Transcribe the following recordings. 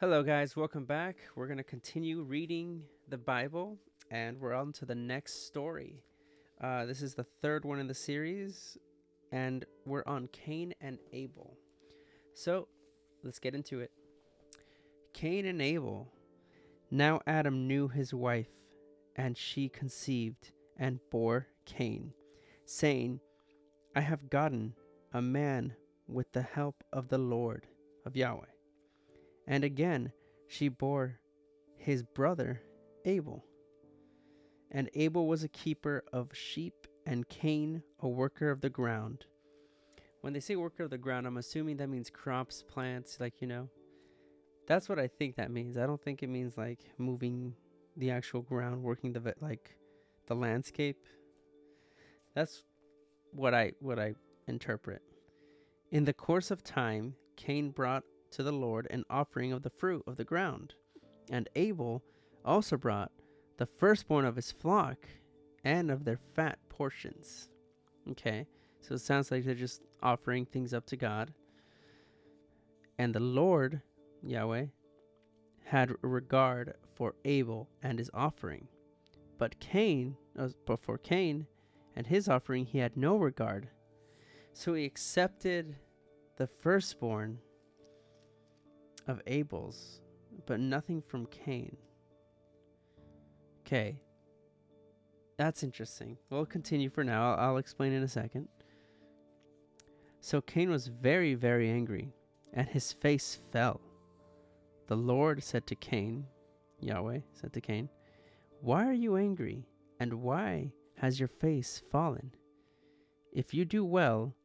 Hello, guys. Welcome back. We're going to continue reading the Bible, and we're on to the next story. This is the third one in the series, and we're on Cain and Abel. So, let's get into it. Cain and Abel. Now Adam knew his wife, and she conceived and bore Cain, saying, I have gotten a man with the help of the Lord, of Yahweh. And again she bore his brother Abel. And Abel was a keeper of sheep, and Cain a worker of the ground. When they say worker of the ground, I'm assuming that means crops, plants, That's what I think that means. I don't think it means like moving the actual ground, working the landscape. That's what I interpret. In the course of time, Cain brought to the Lord an offering of the fruit of the ground, and Abel also brought the firstborn of his flock and of their fat portions. Okay, so it sounds like they're just offering things up to God. And the Lord, Yahweh, had regard for Abel and his offering. But for Cain and his offering, he had no regard. So he accepted the firstborn of Abel's, but nothing from Cain. Okay, that's interesting. We'll continue for now. I'll explain in a second. So Cain was very, very angry, and his face fell. The Lord said to Cain, Yahweh said to Cain, why are you angry, and why has your face fallen? If you do well,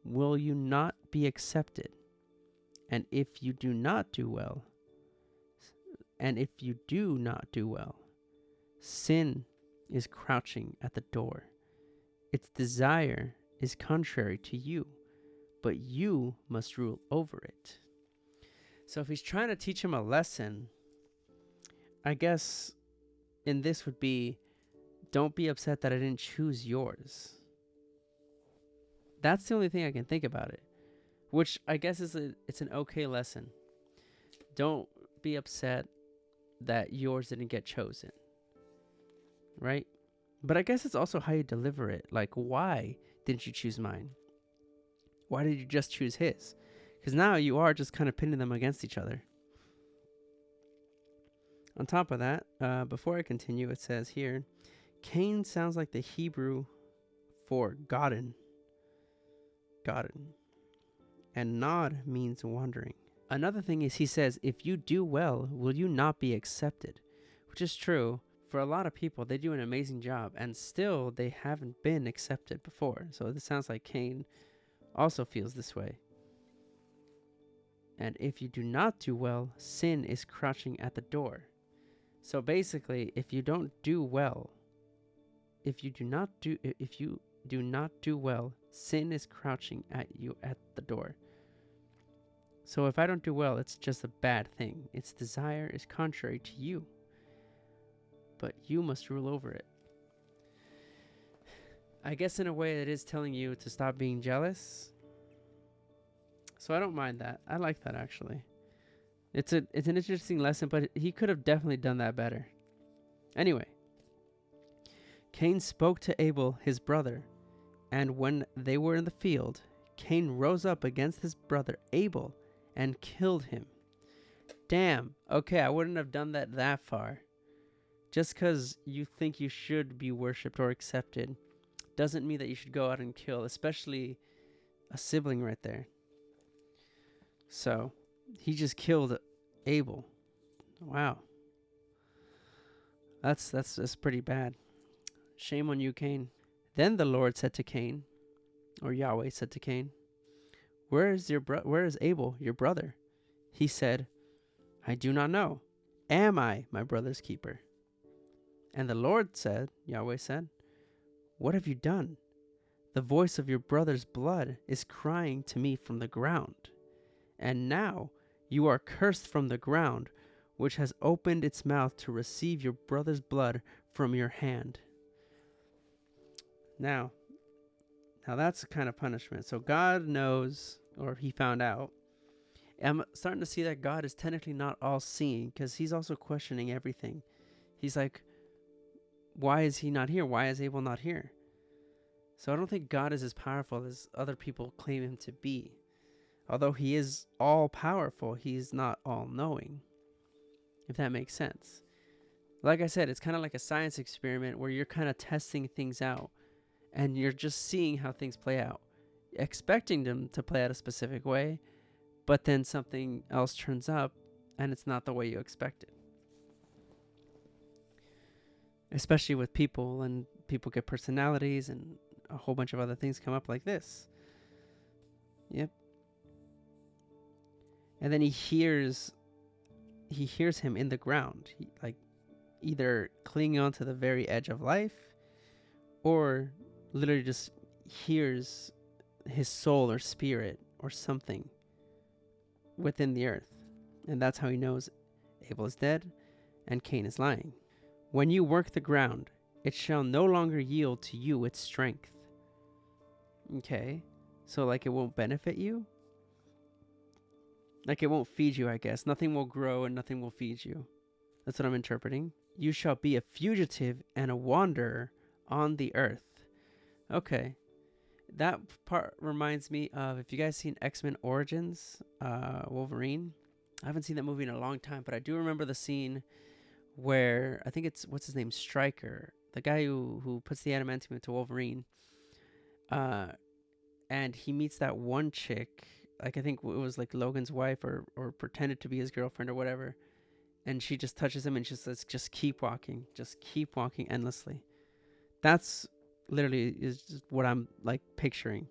will you not be accepted? And if you do not do well, sin is crouching at the door. Its desire is contrary to you, but you must rule over it. So if he's trying to teach him a lesson, I guess in this would be, don't be upset that I didn't choose yours. That's the only thing I can think about it. Which I guess it's an okay lesson. Don't be upset that yours didn't get chosen. Right? But I guess it's also how you deliver it. Like, why didn't you choose mine? Why did you just choose his? Because now you are just kind of pitting them against each other. On top of that, before I continue, it says here, Cain sounds like the Hebrew for gotten. And nod means wandering. Another thing is he says, if you do well, will you not be accepted? Which is true. For a lot of people, they do an amazing job, and still they haven't been accepted before. So this sounds like Cain also feels this way. And if you do not do well, sin is crouching at the door. So basically, if you don't do well, if you do not do well, sin is crouching at you at the door. So if I don't do well, it's just a bad thing. Its desire is contrary to you, but you must rule over it. I guess in a way it is telling you to stop being jealous. So I don't mind that. I like that, actually. It's an interesting lesson, but he could have definitely done that better. Anyway, Cain spoke to Abel, his brother, and when they were in the field, Cain rose up against his brother Abel and killed him. Damn. Okay, I wouldn't have done that far. Just because you think you should be worshipped or accepted doesn't mean that you should go out and kill, especially a sibling right there. So, he just killed Abel. Wow. That's pretty bad. Shame on you, Cain. Then the Lord said to Cain, or Yahweh said to Cain, where is Abel, your brother? He said, I do not know. Am I my brother's keeper? And the Lord said, Yahweh said, what have you done? The voice of your brother's blood is crying to me from the ground. And now you are cursed from the ground, which has opened its mouth to receive your brother's blood from your hand. Now that's a kind of punishment. So God knows, or he found out, I'm starting to see that God is technically not all seeing, because he's also questioning everything. He's like, why is he not here? Why is Abel not here? So I don't think God is as powerful as other people claim him to be. Although he is all powerful, he's not all knowing, if that makes sense. Like I said, it's kind of like a science experiment where you're kind of testing things out and you're just seeing how things play out, expecting them to play out a specific way, but then something else turns up and it's not the way you expected. Especially with people, and people get personalities and a whole bunch of other things come up like this. Yep. And then he hears him in the ground, like either clinging onto the very edge of life, or literally just hears his soul or spirit or something within the earth. And that's how he knows Abel is dead and Cain is lying. When you work the ground, it shall no longer yield to you its strength. Okay, so like it won't benefit you? Like it won't feed you, I guess. Nothing will grow and nothing will feed you. That's what I'm interpreting. You shall be a fugitive and a wanderer on the earth. Okay. That part reminds me of, if you guys seen X-Men Origins, Wolverine. I haven't seen that movie in a long time, but I do remember the scene where, I think it's, what's his name, Stryker, the guy who puts the adamantium into Wolverine. And he meets that one chick, like I think it was like Logan's wife or pretended to be his girlfriend or whatever. And she just touches him and she says, just keep walking endlessly. That's literally is just what I'm like picturing.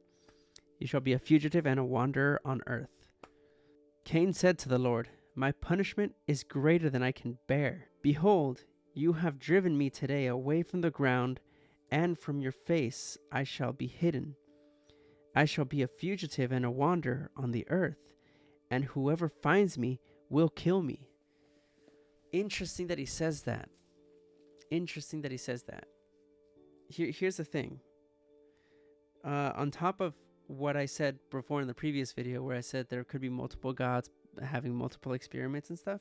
You shall be a fugitive and a wanderer on earth. Cain said to the Lord, my punishment is greater than I can bear. Behold, you have driven me today away from the ground, and from your face I shall be hidden. I shall be a fugitive and a wanderer on the earth, and whoever finds me will kill me. Interesting that he says that. Here's the thing. On top of what I said before in the previous video, where I said there could be multiple gods having multiple experiments and stuff,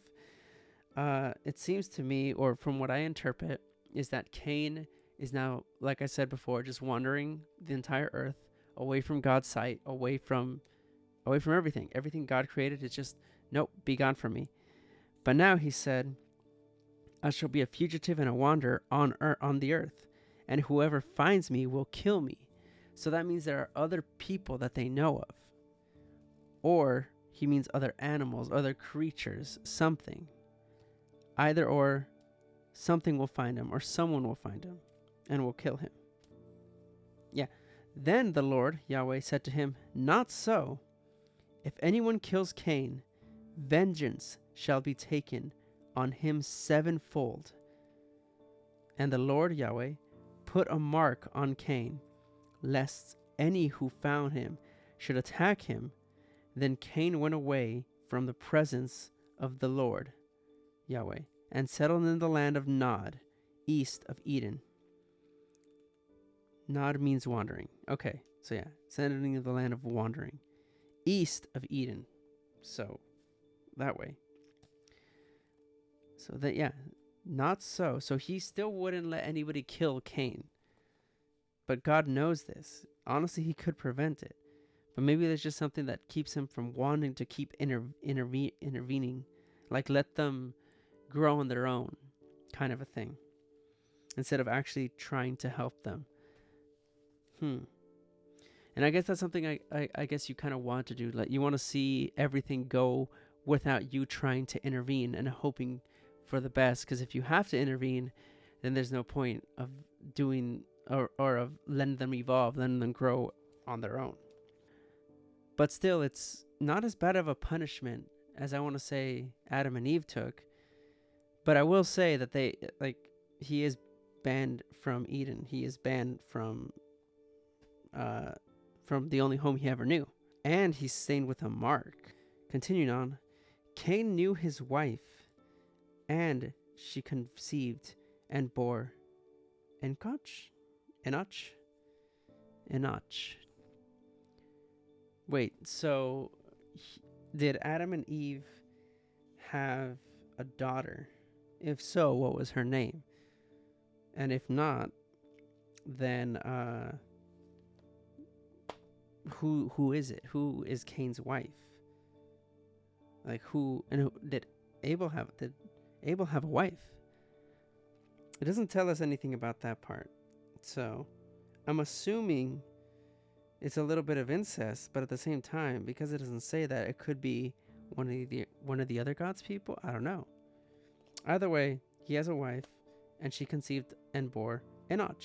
it seems to me, or from what I interpret, is that Cain is now, like I said before, just wandering the entire earth, away from God's sight, away from everything. Everything God created is just, nope, be gone from me. But now he said, I shall be a fugitive and a wanderer on the earth, and whoever finds me will kill me. So that means there are other people that they know of. Or he means other animals, other creatures, something. Either or, something will find him, or someone will find him, and will kill him. Yeah. Then the Lord, Yahweh, said to him, not so. If anyone kills Cain, vengeance shall be taken on him sevenfold. And the Lord, Yahweh, put a mark on Cain, lest any who found him should attack him. Then Cain went away from the presence of the Lord, Yahweh, and settled in the land of Nod, east of Eden. Nod means wandering. Okay, so yeah, settling in the land of wandering, east of Eden. So, that way. So that, yeah, not so. So he still wouldn't let anybody kill Cain. But God knows this. Honestly, he could prevent it. But maybe there's just something that keeps him from wanting to keep intervening. Like, let them grow on their own, kind of a thing. Instead of actually trying to help them. And I guess that's something I guess you kind of want to do. Like, you want to see everything go without you trying to intervene and hoping for the best. Because if you have to intervene, then there's no point of doing or of letting them evolve, letting them grow on their own. But still, it's not as bad of a punishment as I want to say Adam and Eve took. But I will say that he is banned from Eden. He is banned from the only home he ever knew. And he's stained with a mark. Continuing on, Cain knew his wife, and she conceived and bore Enoch. Wait, so Did Adam and Eve have a daughter? If so, what was her name? And if not, then who is it? Who is Cain's wife? Like who did Abel have? Did Abel have a wife? It doesn't tell us anything about that part. So I'm assuming it's a little bit of incest, but at the same time, because it doesn't say that, it could be one of the other God's people. I don't know. Either way, he has a wife, and she conceived and bore Enoch.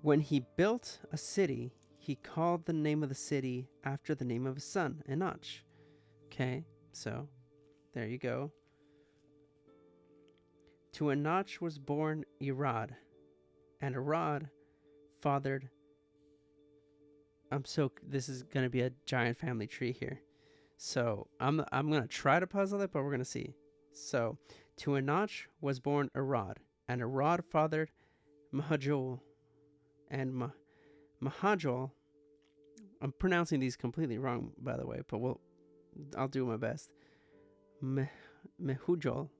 When he built a city, he called the name of the city after the name of his son, Enoch. Okay, so there you go. To Enoch was born Irad, and Irad fathered. This is gonna be a giant family tree here. So I'm gonna try to puzzle it, but we're gonna see. So to Enoch was born Irad, and Irad fathered Mahajol, and Mahajol. I'm pronouncing these completely wrong, by the way, but I'll do my best. Mahajol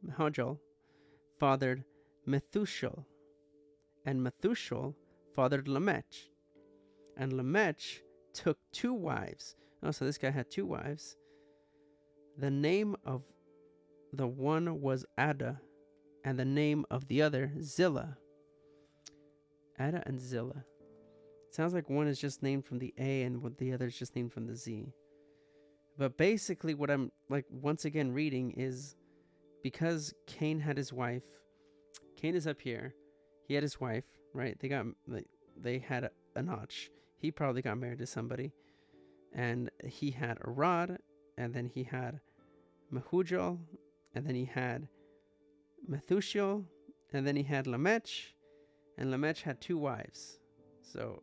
fathered Methushel, and Methushel fathered Lamech, and Lamech took 2 wives. Oh, so this guy had 2 wives. The name of the one was Ada, and the name of the other Zillah. Ada and Zillah. Sounds like one is just named from the A and the other is just named from the Z. But basically what I'm like once again reading is, because Cain had his wife. Cain is up here. He had his wife, right? They had a notch. He probably got married to somebody. And he had Arad, and then he had Mahujal, and then he had Methushel, and then he had Lamech, and Lamech had 2 wives. So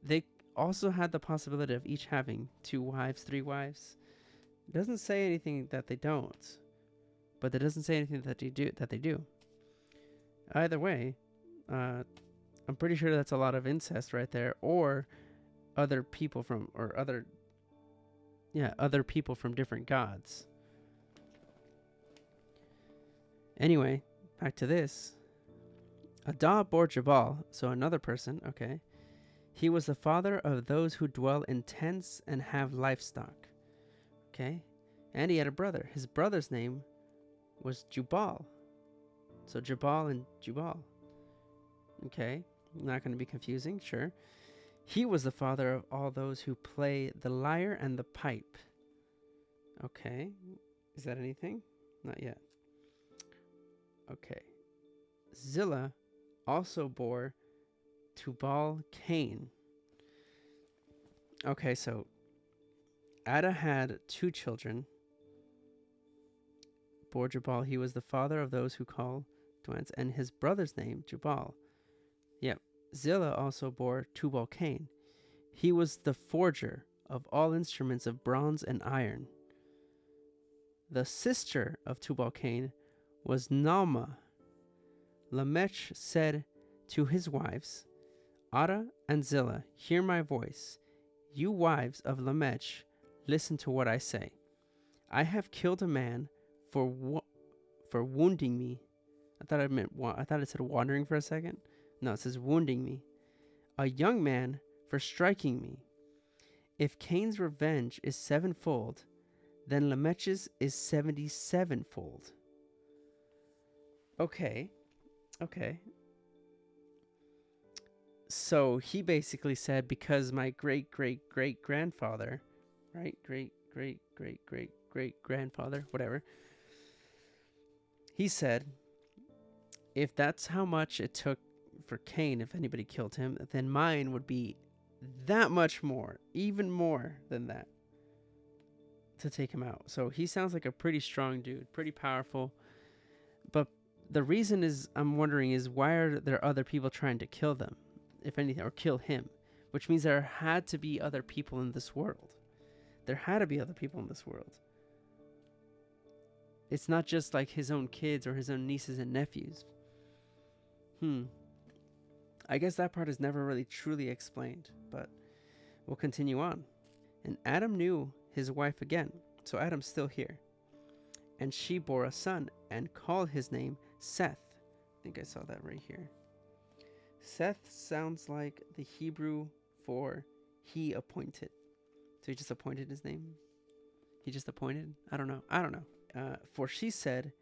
they also had the possibility of each having 2 wives, 3 wives. It doesn't say anything that they don't, but it doesn't say anything that they do. Either way, I'm pretty sure that's a lot of incest right there, or other people from different gods. Anyway, back to this. Adah bore Jabal, so another person, okay. He was the father of those who dwell in tents and have livestock. Okay? And he had a brother. His brother's name was Jubal. So Jabal and Jubal. Okay? Not going to be confusing, sure. He was the father of all those who play the lyre and the pipe. Okay. Is that anything? Not yet. Okay. Zillah also bore Tubal Cain. Okay, so Ada had 2 children. Bore Jubal. He was the father of those who call Dwans, and his brother's name, Jubal. Yep. Zillah also bore Tubal Cain. He was the forger of all instruments of bronze and iron. The sister of Tubal Cain was Nalma. Lamech said to his wives, Ada and Zillah, hear my voice. You wives of Lamech, listen to what I say. I have killed a man for wounding me. I thought it said wandering for a second. No, it says wounding me. A young man for striking me. If Cain's revenge is 7-fold, then Lamech's is 77-fold. Okay. So he basically said, because my great-great-great-grandfather, right? Great-great-great-great-great-grandfather, whatever. He said, if that's how much it took for Cain, if anybody killed him, then mine would be that much more, even more than that, to take him out. So he sounds like a pretty strong dude, pretty powerful. But the reason I'm wondering is, why are there other people trying to kill them, if anything, or kill him? Which means there had to be other people in this world. There had to be other people in this world. It's not just like his own kids or his own nieces and nephews. I guess that part is never really truly explained, but we'll continue on. And Adam knew his wife again. So Adam's still here. And she bore a son and called his name Seth. I think I saw that right here. Seth sounds like the Hebrew for he appointed. So he just appointed his name? He just appointed? I don't know. For she said,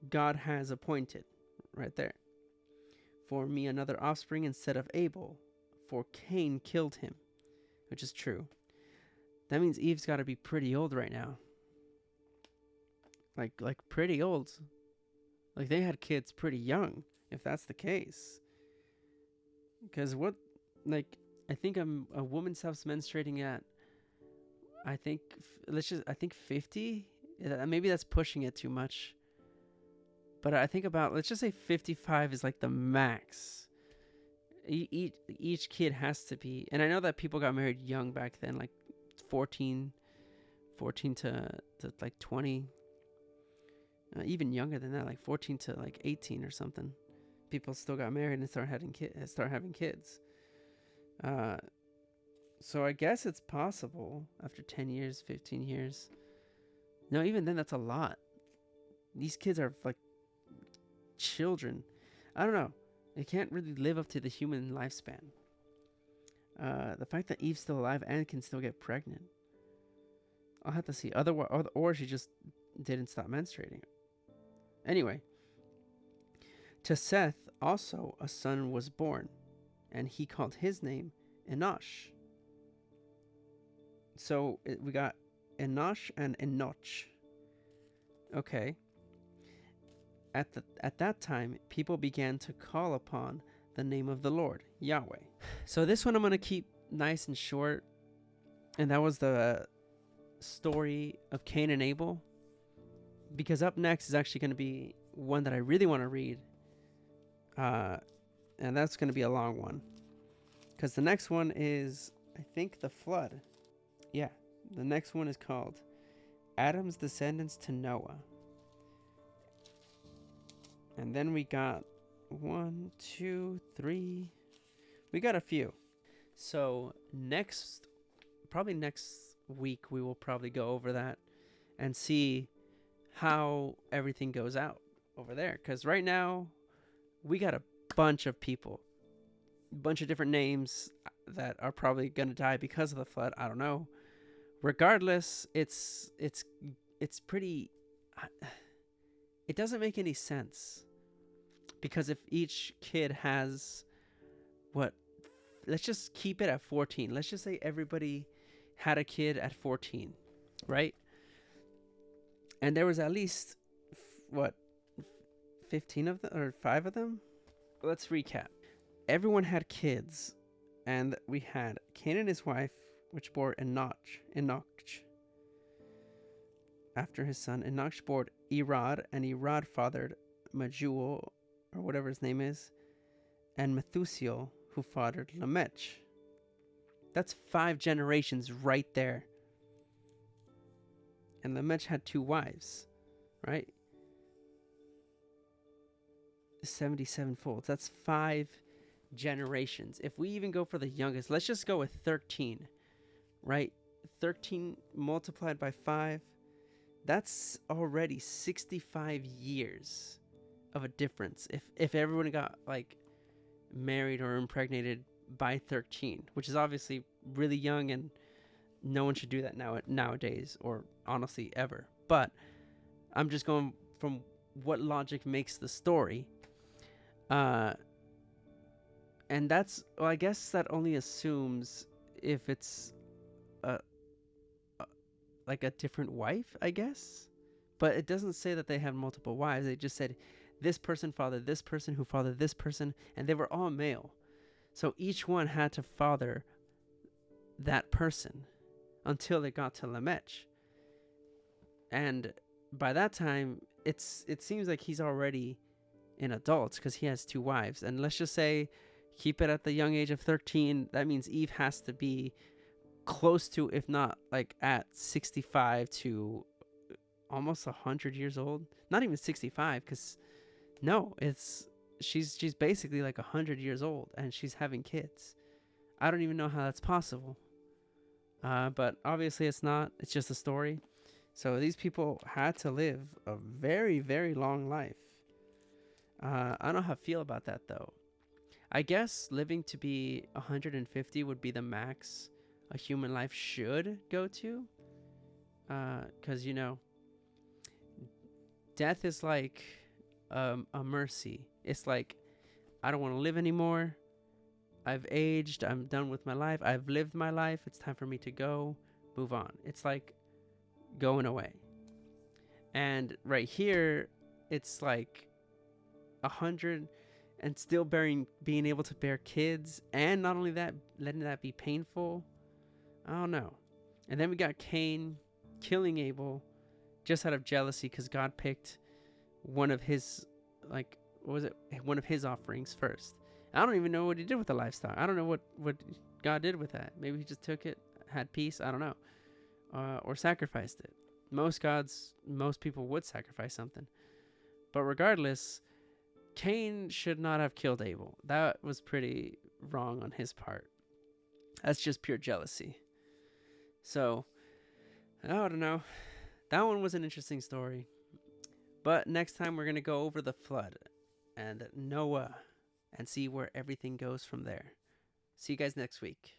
God has appointed. Right there. For me another offspring instead of Abel. For Cain killed him. Which is true. That means Eve's got to be pretty old right now. Like pretty old. Like they had kids pretty young, if that's the case. Because I think a woman stops menstruating at, I think 50. Maybe that's pushing it too much. But I think let's just say 55 is like the max. Each kid has to be, and I know that people got married young back then, like 14 to like 20. Even younger than that, like 14 to like 18 or something. People still got married and start having kids. So I guess it's possible after 10 years, 15 years. No, even then, that's a lot. These kids are like children. I don't know. They can't really live up to the human lifespan. The fact that Eve's still alive and can still get pregnant. I'll have to see. Or she just didn't stop menstruating. Anyway, to Seth also a son was born, and he called his name Enosh. So we got Enosh and Enoch. Okay. At that time, people began to call upon the name of the Lord, Yahweh. So this one I'm going to keep nice and short. And that was the story of Cain and Abel. Because up next is actually going to be one that I really want to read. And that's going to be a long one. Because the next one is, I think, the flood. Yeah, the next one is called Adam's Descendants to Noah. And then we got 1, 2, 3. We got a few. So probably next week, we will probably go over that and see how everything goes out over there. Because right now, we got a bunch of people, a bunch of different names that are probably going to die because of the flood. I don't know. Regardless, it's pretty... It doesn't make any sense. Because if each kid has... Let's just keep it at 14. Let's just say everybody had a kid at 14, right? And there was at least, 15 of them, or 5 of them? Let's recap. Everyone had kids, and we had Cain and his wife, which bore Enoch. After his son, Enoch bore Irad, and Irad fathered Majuel, or whatever his name is, and Methusiel, who fathered Lamech. That's 5 generations right there. And Lamech had 2 wives, right? 77 folds. That's 5 generations. If we even go for the youngest, let's just go with 13, right? 13 multiplied by 5. That's already 65 years of a difference. If everyone got like married or impregnated by 13, which is obviously really young, and no one should do that nowadays, or honestly ever. But I'm just going from what logic makes the story. And that's, well, I guess that only assumes if it's like a different wife, I guess. But it doesn't say that they have multiple wives. They just said this person fathered this person who fathered this person, and they were all male. So each one had to father that person until they got to Lamech. And by that time, it seems like he's already an adult because he has 2 wives. And let's just say, keep it at the young age of 13. That means Eve has to be close to, if not like at 65 to almost 100 years old. Not even 65, because no, she's basically like 100 years old and she's having kids. I don't even know how that's possible. But obviously it's not. It's just a story. So these people had to live a very, very long life. I don't know how I feel about that though. I guess living to be 150 would be the max a human life should go to. Because, death is like a mercy. It's like, I don't want to live anymore. I've aged. I'm done with my life. I've lived my life. It's time for me to go, move on. It's like going away. And right here, it's like 100 and still being able to bear kids. And not only that, letting that be painful. I don't know. And then we got Cain killing Abel just out of jealousy because God picked one of his, like, what was it? One of his offerings first. I don't even know what he did with the livestock. I don't know what God did with that. Maybe he just took it, had peace. I don't know. Or sacrificed it. Most people would sacrifice something. But regardless, Cain should not have killed Abel. That was pretty wrong on his part. That's just pure jealousy. So, I don't know. That one was an interesting story. But next time we're going to go over the flood and Noah and see where everything goes from there. See you guys next week.